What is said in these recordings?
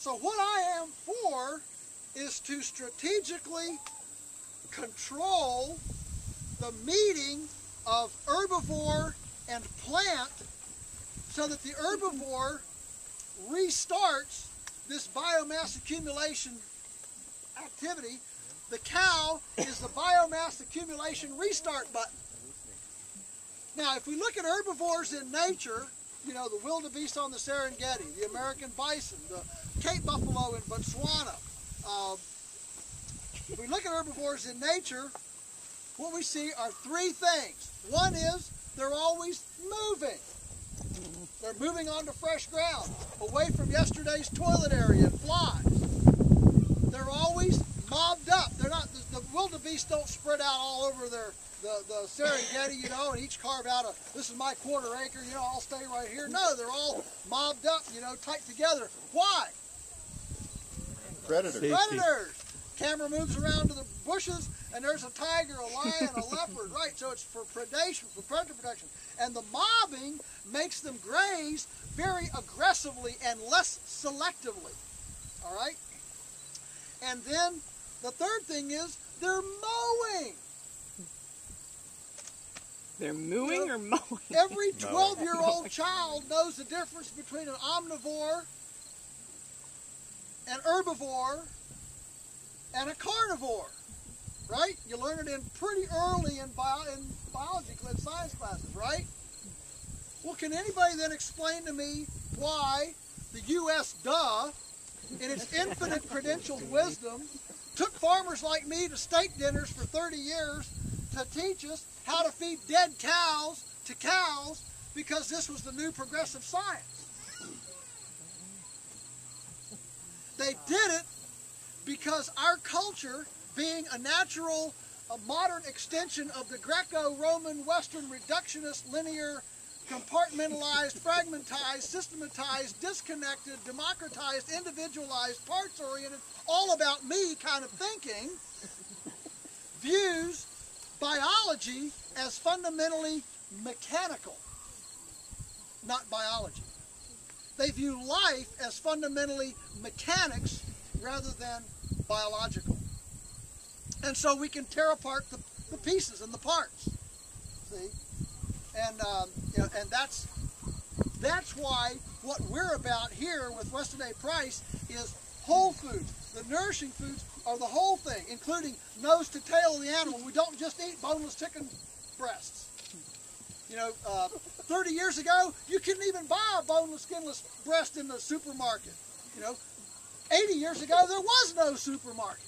So what I am for is to strategically control the meeting of herbivore and plant so that the herbivore restarts this biomass accumulation activity. The cow is the biomass accumulation restart button. Now, if we look at herbivores in nature, you know, the wildebeest on the Serengeti, the American bison, the Cape buffalo in Botswana. If we look at herbivores in nature, what we see are three things. One is they're always moving. They're moving onto fresh ground, away from yesterday's toilet area and flies. They're always mobbed up. They're not, the wildebeest don't spread out all over the Serengeti, you know, and each carve out this is my quarter acre, you know, I'll stay right here. No, they're all mobbed up, you know, tight together. Why? Predators. Predators. Camera moves around to the bushes, and there's a tiger, a lion, a leopard, right? So it's for predation, for predator protection. And the mobbing makes them graze very aggressively and less selectively, all right? And then the third thing is they're mowing. They're mooing or mowing? Every 12-year-old child knows the difference between an omnivore, an herbivore, and a carnivore, right? You learn it in pretty early in biology and science classes, right? Well, can anybody then explain to me why the U.S. in its infinite credentialed wisdom, took farmers like me to steak dinners for 30 years to teach us how to feed dead cows to cows, because this was the new progressive science. They did it because our culture, being a natural, modern extension of the Greco-Roman Western reductionist, linear, compartmentalized, fragmentized, systematized, disconnected, democratized, individualized, parts-oriented, all about me kind of thinking, views biology as fundamentally mechanical, not biology. They view life as fundamentally mechanics rather than biological. And so we can tear apart the pieces and the parts. See? And you know, and that's why what we're about here with Weston A. Price is whole foods. The nourishing foods are the whole thing, including nose to tail of the animal. We don't just eat boneless chicken breasts. You know, 30 years ago, you couldn't even buy a boneless, skinless breast in the supermarket. You know, 80 years ago, there was no supermarket.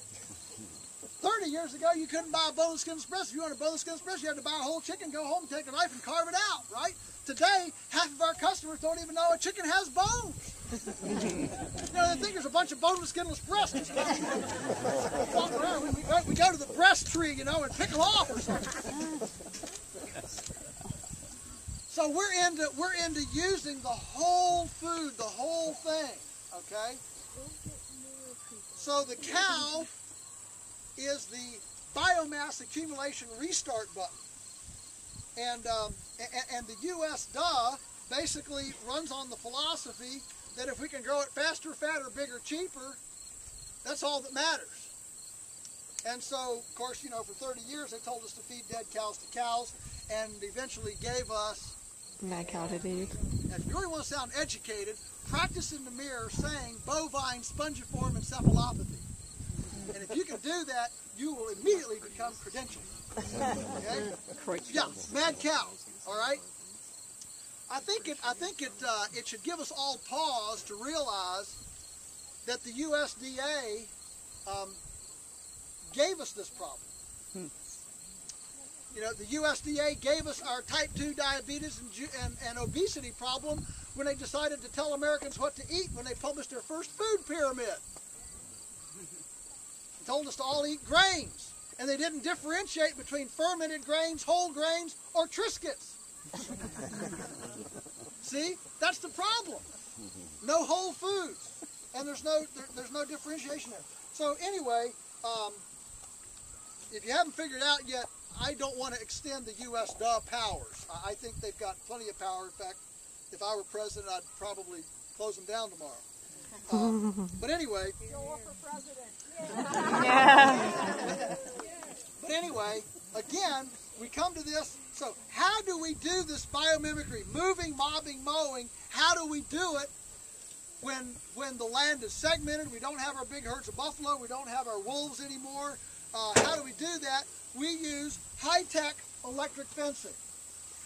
30 years ago, you couldn't buy a boneless, skinless breast. If you wanted a boneless, skinless breast, you had to buy a whole chicken, go home, take a knife, and carve it out, right? Today, half of our customers don't even know a chicken has bones. You know, they think there's a bunch of boneless, skinless breasts just walking around. We go to the breast tree, you know, and pick them off or something. So we're into using the whole food, the whole thing, okay? So the cow is the biomass accumulation restart button. And the U.S. basically runs on the philosophy that if we can grow it faster, fatter, bigger, cheaper, that's all that matters. And so, of course, you know, for 30 years they told us to feed dead cows to cows, and eventually gave us mad cow disease. And if you really want to sound educated, practice in the mirror saying bovine spongiform encephalopathy. And if you can do that, you will immediately become credentialed. Okay? Yeah, mad cows. All right. I think it should give us all pause to realize that the USDA gave us this problem. You know, the USDA gave us our type 2 diabetes and obesity problem when they decided to tell Americans what to eat when they published their first food pyramid. They told us to all eat grains, and they didn't differentiate between fermented grains, whole grains, or Triscuits. See, that's the problem. No whole foods, and there's no differentiation there. So anyway, if you haven't figured out yet, I don't want to extend the U.S. powers. I think they've got plenty of power. In fact, if I were president, I'd probably close them down tomorrow. But anyway. But anyway, again, we come to this. So how do we do this biomimicry? Moving, mobbing, mowing. How do we do it when the land is segmented? We don't have our big herds of buffalo. We don't have our wolves anymore. How do we do that? We use high-tech electric fencing.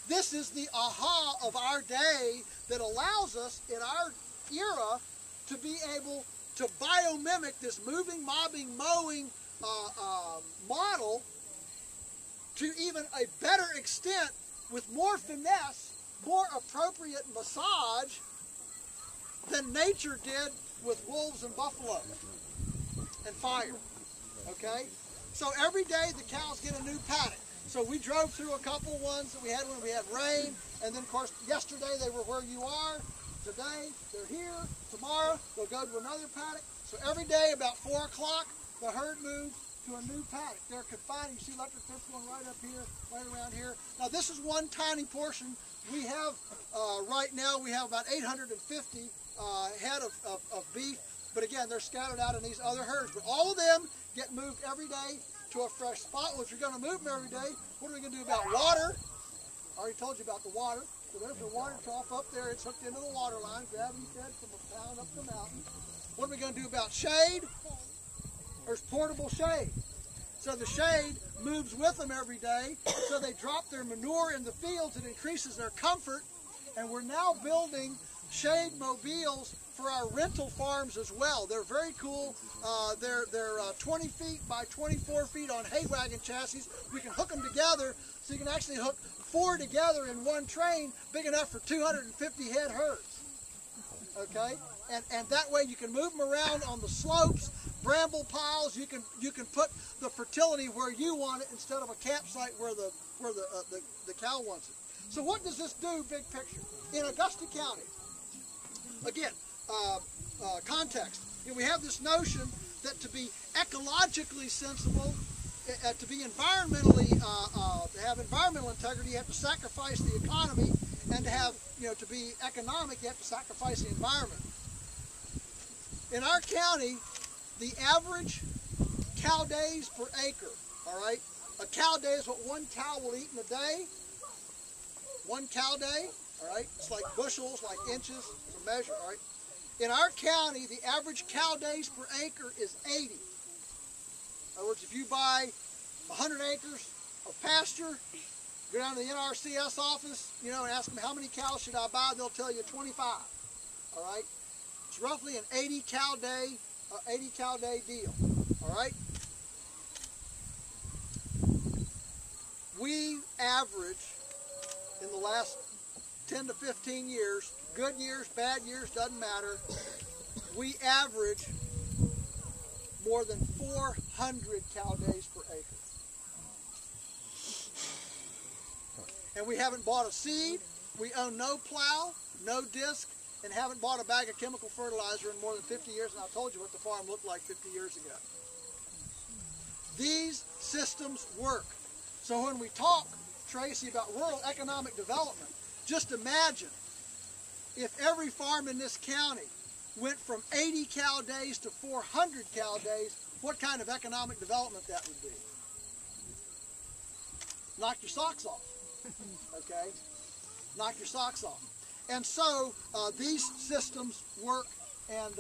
This is the aha of our day that allows us in our era to be able to biomimic this moving, mobbing, mowing model to even a better extent with more finesse, more appropriate massage than nature did with wolves and buffalo and fire. Okay? So every day the cows get a new paddock. So we drove through a couple ones that we had when we had rain, and then of course yesterday they were where you are. Today they're here. Tomorrow they'll go to another paddock. So every day about 4 o'clock the herd moves to a new paddock. They're confined. You see electric fence going right up here, right around here. Now this is one tiny portion. We have right now we have about 850 head of beef, but again they're scattered out in these other herds. But all of them get moved every day to a fresh spot. Well, if you're going to move them every day, what are we going to do about water? I already told you about the water. So there's the water trough up there. It's hooked into the water line, gravity fed from a pound up the mountain. What are we going to do about shade? There's portable shade. So the shade moves with them every day. So they drop their manure in the fields. It increases their comfort. And we're now building shade mobiles for our rental farms as well. They're very cool. They're 20 feet by 24 feet on hay wagon chassis. We can hook them together, so you can actually hook 4 together in one train, big enough for 250 head herds. Okay, and that way you can move them around on the slopes, bramble piles. You can put the fertility where you want it instead of a campsite where the cow wants it. So what does this do, big picture? In Augusta County, again, context. You know, we have this notion that to be ecologically sensible, to be environmentally, to have environmental integrity, you have to sacrifice the economy, and to have, to be economic, you have to sacrifice the environment. In our county, the average cow days per acre, all right? A cow day is what one cow will eat in a day. One cow day, all right? It's like bushels, like inches, it's a measure, all right? In our county, the average cow days per acre is 80. In other words, if you buy 100 acres of pasture, go down to the NRCS office, and ask them how many cows should I buy, they'll tell you 25. All right? It's roughly an 80 cow day deal. All right? We average in the last 10 to 15 years, good years, bad years, doesn't matter, we average more than 400 cow days per acre. And we haven't bought a seed, we own no plow, no disc, and haven't bought a bag of chemical fertilizer in more than 50 years, and I told you what the farm looked like 50 years ago. These systems work. So when we talk, Tracy, about rural economic development, just imagine if every farm in this county went from 80 cow days to 400 cow days, what kind of economic development that would be. Knock your socks off, okay? Knock your socks off. And so these systems work, and